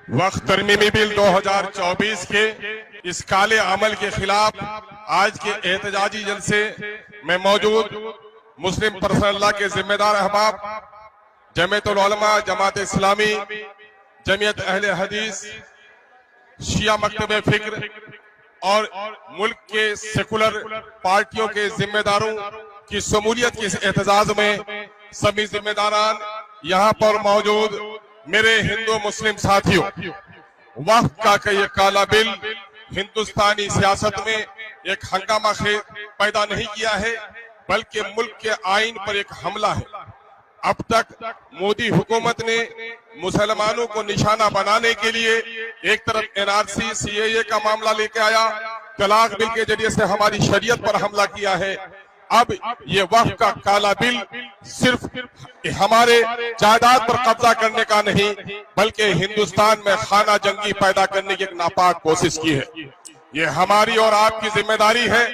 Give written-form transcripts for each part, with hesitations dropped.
वक्त तरमीमी बिल 2024 के इस काले अमल के खिलाफ आज के एहतजाजी जलसे में मौजूद मुस्लिम पर्सनल लॉ के जिम्मेदार अहबाब, जमीयतुल उलमा, जमात इस्लामी, जमीयत अहले हदीस, शिया मकतब फिक्र और मुल्क के सेकुलर पार्टियों के जिम्मेदारों की शमूलियत के इस एहतजाज में सभी जिम्मेदारान यहाँ पर मौजूद मेरे हिंदू मुस्लिम साथियों, वक्त का ये काला बिल हिंदुस्तानी सियासत में एक हंगामा पैदा नहीं किया है, बल्कि मुल्क के आइन पर एक हमला है। अब तक मोदी हुकूमत ने मुसलमानों को निशाना बनाने के लिए एक तरफ एनआरसी सीएए का मामला लेके आया, तलाक बिल के जरिए से हमारी शरीयत पर हमला किया है। अब ये वक्फ का काला बिल सिर्फ हमारे जायदाद पर कब्जा करने का नहीं, बल्कि हिंदुस्तान में खाना जंगी पैदा करने की एक नापाक कोशिश की है। ये हमारी और आपकी जिम्मेदारी है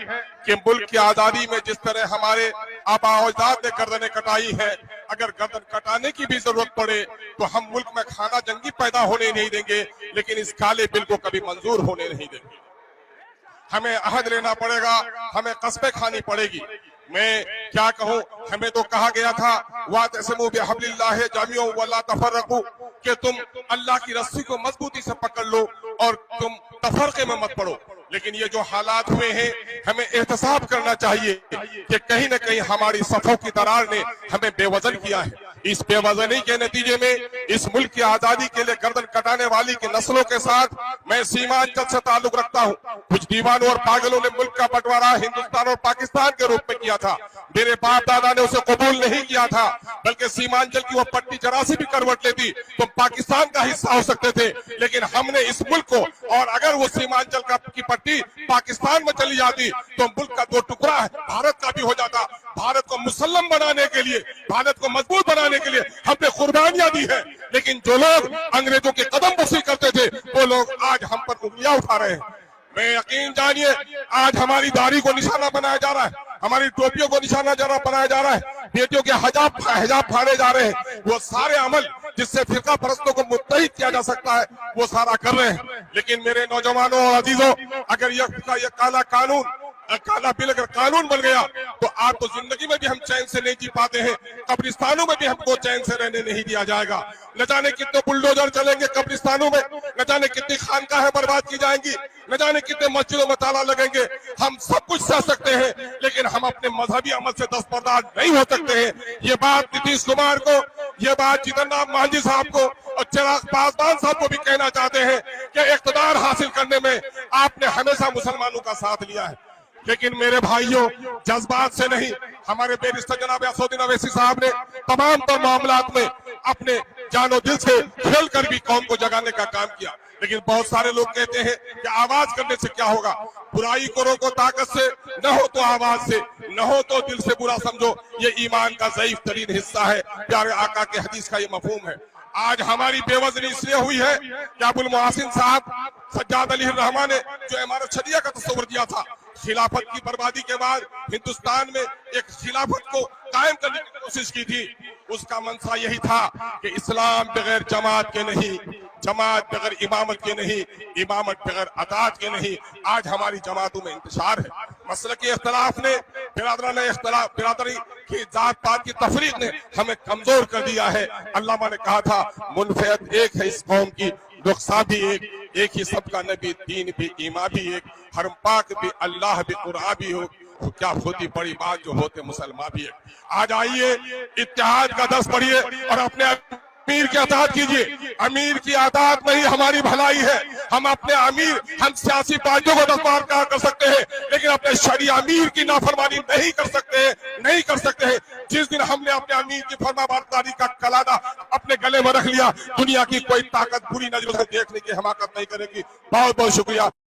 कि मुल्क की आजादी में जिस तरह हमारे आबा अजदाद ने गर्दनें कटाई है, अगर गर्दन कटाने की भी जरूरत पड़े तो हम मुल्क में खाना जंगी पैदा होने नहीं देंगे, लेकिन इस काले बिल को कभी मंजूर होने नहीं देंगे। हमें अहद लेना पड़ेगा, हमें कस्बे खानी पड़ेगी। मैं क्या कहूँ, हमें तो कहा गया था वातसिमू बिहब्लिल्लाहि जमीअन वला तफर्रकू, कि तुम अल्लाह की रस्सी को मजबूती से पकड़ लो और तुम तफरके में मत पड़ो। लेकिन ये जो हालात हुए हैं, हमें एहतसाब करना चाहिए कि कहीं न कहीं हमारी सफों की दरार ने हमें बेवजन किया है। इस बेवजनी के नतीजे में इस मुल्क की आजादी के लिए गर्दन कटाने वाली की नस्लों के साथ मैं सीमांचल से ताल्लुक रखता हूँ। कुछ दीवानों और पागलों ने मुल्क का बंटवारा हिंदुस्तान और पाकिस्तान के रूप में किया था। मेरे बाप दादा ने उसे कबूल नहीं किया था, बल्कि सीमांचल की वो पट्टी जरा सी भी करवट लेती तो पाकिस्तान का हिस्सा हो सकते थे। लेकिन हमने इस मुल्क को, और अगर वो सीमांचल की पट्टी पाकिस्तान में चली जाती तो मुल्क का दो टुकड़ा है भारत का भी हो जाता। भारत को मुसल्लम बनाने के लिए, भारत को मजबूत बनाने के लिए हमने कुर्बानियां दी है। लेकिन जो लोग अंग्रेजों के कदम बसी करते थे, वो लोग आज हम पर उंगलियां उठा रहे हैं। मैं यकीन जानिए, आज हमारी दाढ़ी को निशाना बनाया जा रहा है, हमारी टोपियों को निशाना बनाया जा रहा है, बेटियों के हिजाब फाड़े जा रहे हैं। वो सारे अमल जिससे फिरका परस्तों को मुत्तहिद किया जा सकता है, वो सारा कर रहे हैं। लेकिन मेरे नौजवानों और अजीजों, अगर ये काला बिल अगर कानून बन गया तो आप तो जिंदगी में भी हम चैन से नहीं जी पाते हैं, कब्रिस्तानों में भी हमको चैन से रहने नहीं दिया जाएगा। न जाने कितने बुलडोजर चलेंगे कब्रिस्तानों में, न जाने कितनी खानकाहें बर्बाद की जाएंगी, न जाने कितने मस्जिदों में ताला लगेंगे। हम सब कुछ सह सकते हैं, लेकिन हम अपने मजहबी अमल से दस्तबरदार नहीं हो सकते हैं। ये बात नीतीश कुमार को, ये बात जीतन राम मांझी साहब को और चिराग पासवान साहब को भी कहना चाहते हैं कि इख्तिदार हासिल करने में आपने हमेशा मुसलमानों का साथ लिया है। लेकिन मेरे भाइयों, जज्बात से नहीं, हमारे बैरिस्टर जनाब असदुद्दीन अवैसी साहब ने तमाम तो मामलात में अपने जानो दिल से खेल कर भी कौम को जगाने का काम किया। लेकिन बहुत सारे लोग कहते हैं कि आवाज करने से क्या होगा, बुराई को रोको ताकत से, न हो तो आवाज से, न हो तो दिल से बुरा समझो। ये ईमान का ज़ईफ तरीन हिस्सा है। प्यारे आका के हदीस का ये मफहूम है। आज हमारी बेवजनी इसलिए हुई है कि अबुल मोहसिन साहब सज्जाद अली रहमान ने जो इमारत शरिया का तस्वर दिया था, खिलाफत की बर्बादी के बाद हिंदुस्तान में एक खिलाफत को कायम करने की कोशिश की थी। उसका मंशा यही था कि इस्लाम बगैर जमात के नहीं, जमात बगैर इमामत के नहीं, इमामत बगैर अतात के नहीं। आज हमारी जमातों में इंतशार है। मसलकी इख्तलाफ ने, बिरादरी की जात पात की तफरीक ने हमें कमजोर कर दिया है। अल्लामा ने कहा था, मुनफियत एक है इस कौम की, रुखसा भी एक ही सबका नबी, दीन भी, ईमा भी एक, हरम पाक भी, अल्लाह भी, कुरान भी हो, तो क्या होती बड़ी बात जो होते मुसलमान भी एक। आज आइए इत्तेहाद का दर्स पढ़िए और अपने अमीर की अताअत कीजिए। अमीर की अताअत में ही हमारी भलाई है। हम अपने अमीर, हम सियासी पार्टियों को दस्तबार कर सकते हैं, लेकिन अपने शरीय अमीर की नाफरमानी नहीं कर सकते हैं। जिस दिन हमने अपने अमीर की फरमाबरदारी का कलादा अपने गले में रख लिया, दुनिया की कोई ताकत बुरी नजरों से देखने की हिमाकत नहीं करेगी। बहुत बहुत शुक्रिया।